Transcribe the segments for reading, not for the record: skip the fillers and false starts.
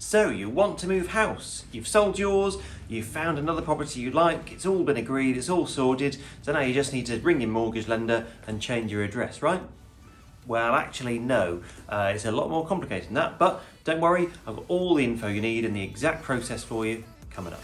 So you want to move house, you've sold yours, you've found another property you like, it's all been agreed, it's all sorted, so now you just need to ring your mortgage lender and change your address, right? Well, actually no, it's a lot more complicated than that, but don't worry, I've got all the info you need and the exact process for you coming up.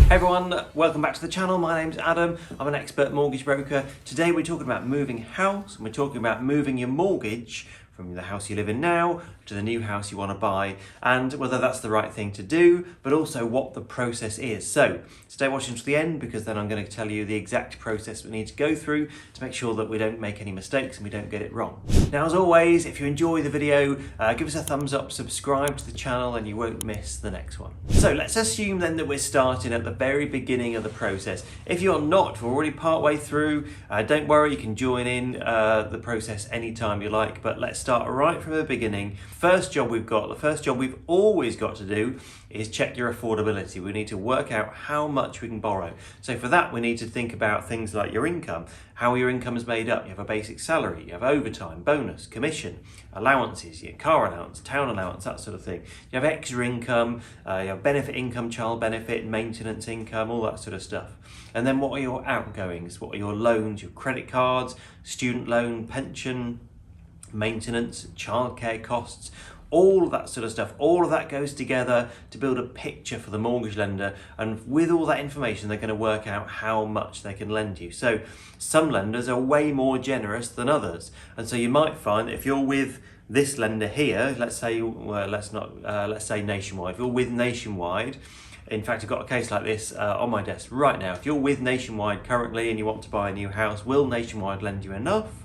Hey everyone, welcome back to the channel. My name's Adam. I'm an expert mortgage broker. Today we're talking about moving house and we're talking about moving your mortgage from the house you live in now to the new house you want to buy and whether that's the right thing to do, but also what the process is. So stay watching to the end because then I'm going to tell you the exact process we need to go through to make sure that we don't make any mistakes and we don't get it wrong. Now, as always, if you enjoy the video, give us a thumbs up, subscribe to the channel and you won't miss the next one. So let's assume then that we're starting at the very beginning of the process. If you're not, we're already part way through, don't worry, you can join in the process anytime you like, but let's start right from the beginning. First job we've got, the first job we've always got to do is check your affordability. We need to work out how much we can borrow. So for that, we need to think about things like your income, how your income is made up. You have a basic salary, you have overtime, bonus, commission, allowances, your car allowance, town allowance, that sort of thing. You have extra income, you have benefit income, child benefit, maintenance income, all that sort of stuff. And then what are your outgoings? What are your loans, your credit cards, student loan, pension, maintenance, childcare costs, all of that sort of stuff. All of that goes together to build a picture for the mortgage lender, and with all that information they're going to work out how much they can lend you. So some lenders are way more generous than others, and so you might find that if you're with this lender here, let's say Nationwide, if you're with Nationwide, in fact, I've got a case like this on my desk right now. If you're with Nationwide currently and you want to buy a new house, will Nationwide lend you enough?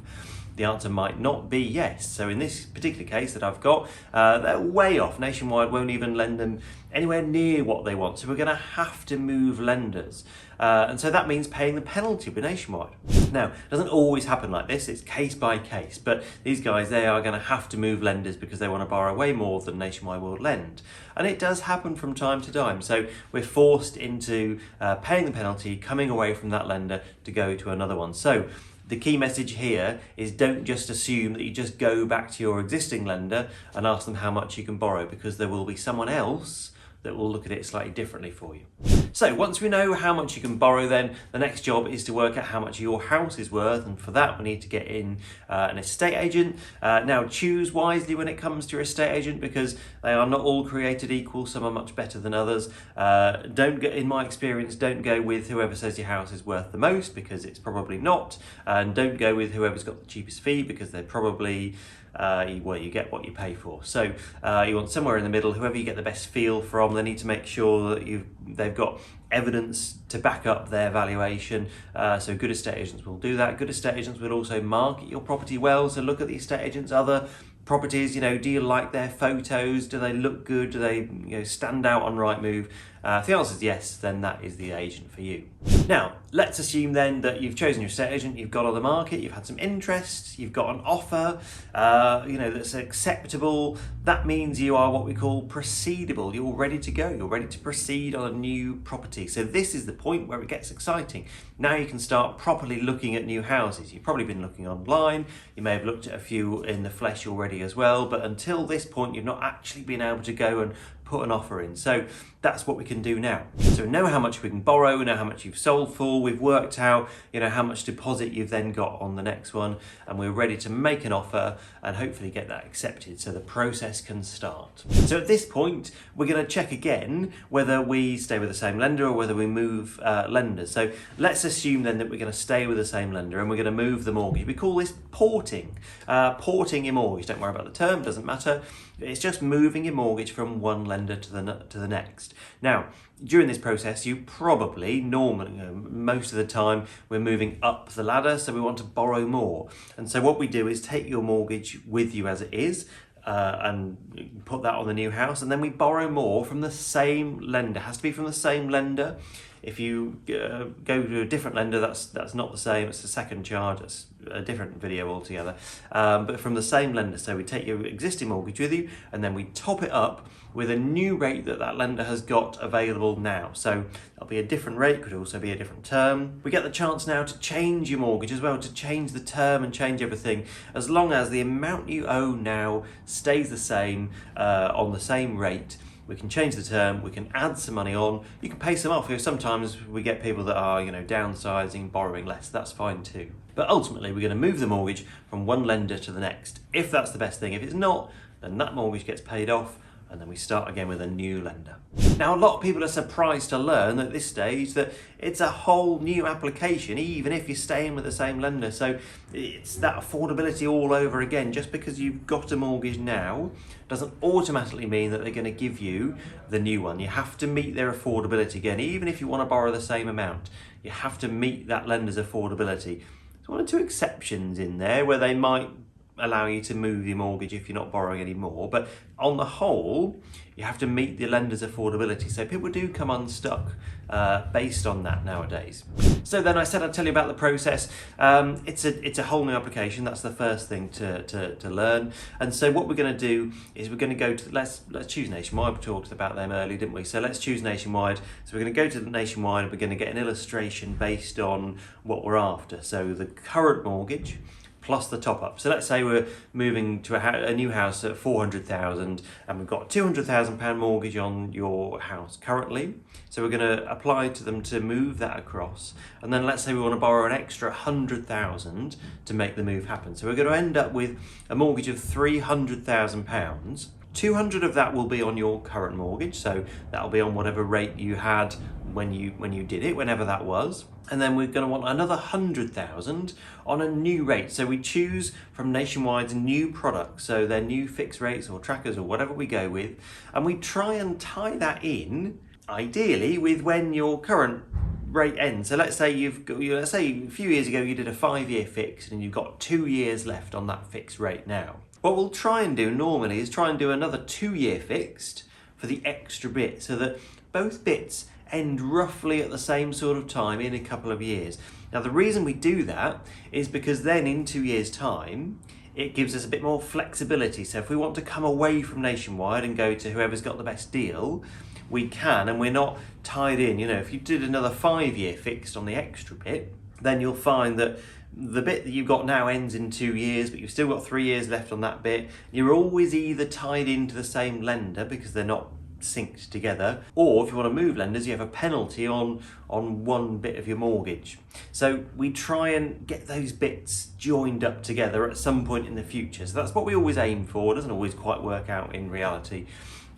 The answer might not be yes. So in this particular case that I've got, they're way off. Nationwide won't even lend them anywhere near what they want. So we're going to have to move lenders. And so that means paying the penalty with Nationwide. Now, it doesn't always happen like this. It's case by case. But these guys, they are going to have to move lenders because they want to borrow way more than Nationwide will lend. And it does happen from time to time. So we're forced into paying the penalty, coming away from that lender to go to another one. So the key message here is don't just assume that you just go back to your existing lender and ask them how much you can borrow, because there will be someone else that will look at it slightly differently for you. So once we know how much you can borrow, then the next job is to work out how much your house is worth, and for that we need to get in an estate agent. Now choose wisely when it comes to your estate agent, because they are not all created equal. Some are much better than others. In my experience, don't go with whoever says your house is worth the most, because it's probably not, and don't go with whoever's got the cheapest fee, because they're probably you get what you pay for. So you want somewhere in the middle. Whoever you get the best feel from, they need to make sure that they've got evidence to back up their valuation. So good estate agents will do that. Good estate agents will also market your property well. So look at the estate agents' other properties. Do you like their photos? Do they look good? Do they stand out on Rightmove? If the answer is yes, then that is the agent for you. Now, let's assume then that you've chosen your estate agent, you've got on the market, you've had some interest, you've got an offer, that's acceptable. That means you are what we call proceedable. You're ready to go. You're ready to proceed on a new property. So this is the point where it gets exciting. Now you can start properly looking at new houses. You've probably been looking online. You may have looked at a few in the flesh already as well, but until this point, you've not actually been able to go and put an offer in. So that's what we can do now. So we know how much we can borrow, we know how much you've sold for, we've worked out how much deposit you've then got on the next one, and we're ready to make an offer and hopefully get that accepted so the process can start. So at this point, we're going to check again whether we stay with the same lender or whether we move lenders. So let's assume then that we're going to stay with the same lender and we're going to move the mortgage. We call this porting. Porting your mortgage. Don't worry about the term, doesn't matter. It's just moving your mortgage from one lender to the next. Now, during this process, you probably, normally, most of the time, we're moving up the ladder, so we want to borrow more. And so what we do is take your mortgage with you as it is, and put that on the new house, and then we borrow more from the same lender. It has to be from the same lender. If you go to a different lender, that's not the same. It's a second charge. That's a different video altogether. But from the same lender, so we take your existing mortgage with you, and then we top it up with a new rate that lender has got available now. So that'll be a different rate, could also be a different term. We get the chance now to change your mortgage as well, to change the term and change everything, as long as the amount you owe now stays the same on the same rate. We can change the term, we can add some money on, you can pay some off. Sometimes we get people that are, downsizing, borrowing less, that's fine too. But ultimately we're going to move the mortgage from one lender to the next, if that's the best thing. If it's not, then that mortgage gets paid off, and then we start again with a new lender. Now, a lot of people are surprised to learn at this stage that it's a whole new application, even if you're staying with the same lender. So it's that affordability all over again. Just because you've got a mortgage now doesn't automatically mean that they're going to give you the new one. You have to meet their affordability again. Even if you want to borrow the same amount, you have to meet that lender's affordability. There's one or two exceptions in there where they might allow you to move your mortgage if you're not borrowing anymore, but on the whole you have to meet the lender's affordability. So people do come unstuck based on that nowadays. So then I said I'd tell you about the process. It's a whole new application. That's the first thing to learn. And so what we're going to do is we're going to go to let's choose Nationwide. We talked about them earlier, didn't we? So let's choose Nationwide. So we're going to go to the Nationwide. We're going to get an illustration based on what we're after. So the current mortgage plus the top up. So let's say we're moving to a new house at 400,000 and we've got £200,000 mortgage on your house currently. So we're going to apply to them to move that across. And then let's say we want to borrow an extra 100,000 to make the move happen. So we're going to end up with a mortgage of £300,000. 200 of that will be on your current mortgage, so that'll be on whatever rate you had when you did it, whenever that was. And then we're going to want another 100,000 on a new rate. So we choose from Nationwide's new products, so their new fixed rates or trackers or whatever we go with, and we try and tie that in, ideally, with when your current rate ends. So let's say let's say a few years ago you did a 5-year fix and you've got 2 years left on that fixed rate now. What we'll try and do normally is try and do another 2-year fixed for the extra bit, so that both bits end roughly at the same sort of time in a couple of years. Now the reason we do that is because then in 2 years' time it gives us a bit more flexibility. So if we want to come away from Nationwide and go to whoever's got the best deal, we can, and we're not tied in. If you did another 5-year fixed on the extra bit, then you'll find that the bit that you've got now ends in 2 years, but you've still got 3 years left on that bit. You're always either tied into the same lender because they're not synced together, or if you want to move lenders, you have a penalty on one bit of your mortgage. So we try and get those bits joined up together at some point in the future. So that's what we always aim for. It doesn't always quite work out in reality,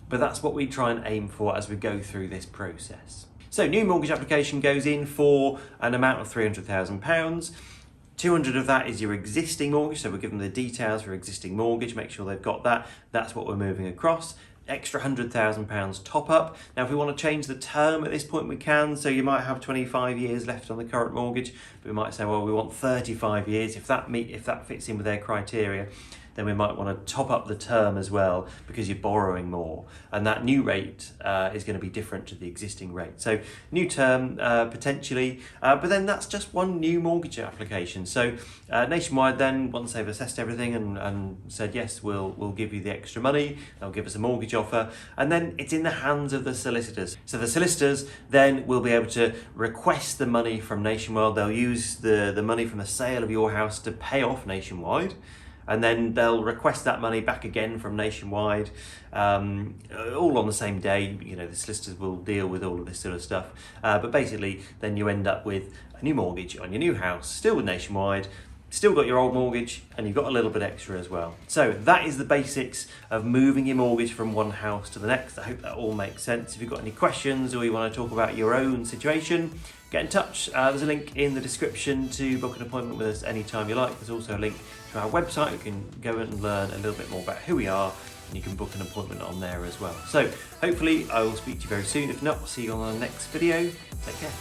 but that's what we try and aim for as we go through this process. So new mortgage application goes in for an amount of £300,000. 200 of that is your existing mortgage, so we'll give them the details for existing mortgage, make sure they've got that. That's what we're moving across. Extra £100,000 top up. Now if we want to change the term at this point we can, so you might have 25 years left on the current mortgage, but we might say, well, we want 35 years. If that fits in with their criteria, then we might want to top up the term as well, because you're borrowing more, and that new rate is going to be different to the existing rate. So new term potentially, but then that's just one new mortgage application. So Nationwide then, once they've assessed everything and said yes, we'll give you the extra money, they'll give us a mortgage offer, and then it's in the hands of the solicitors. So the solicitors then will be able to request the money from Nationwide. They'll use the money from the sale of your house to pay off Nationwide, and then they'll request that money back again from Nationwide, all on the same day. The solicitors will deal with all of this sort of stuff. But basically, then you end up with a new mortgage on your new house, still with Nationwide, still got your old mortgage, and you've got a little bit extra as well. So that is the basics of moving your mortgage from one house to the next. I hope that all makes sense. If you've got any questions or you want to talk about your own situation, get in touch. There's a link in the description to book an appointment with us anytime you like. There's also a link to our website. You can go and learn a little bit more about who we are, and you can book an appointment on there as well. So hopefully I will speak to you very soon. If not, I'll see you on the next video. Take care.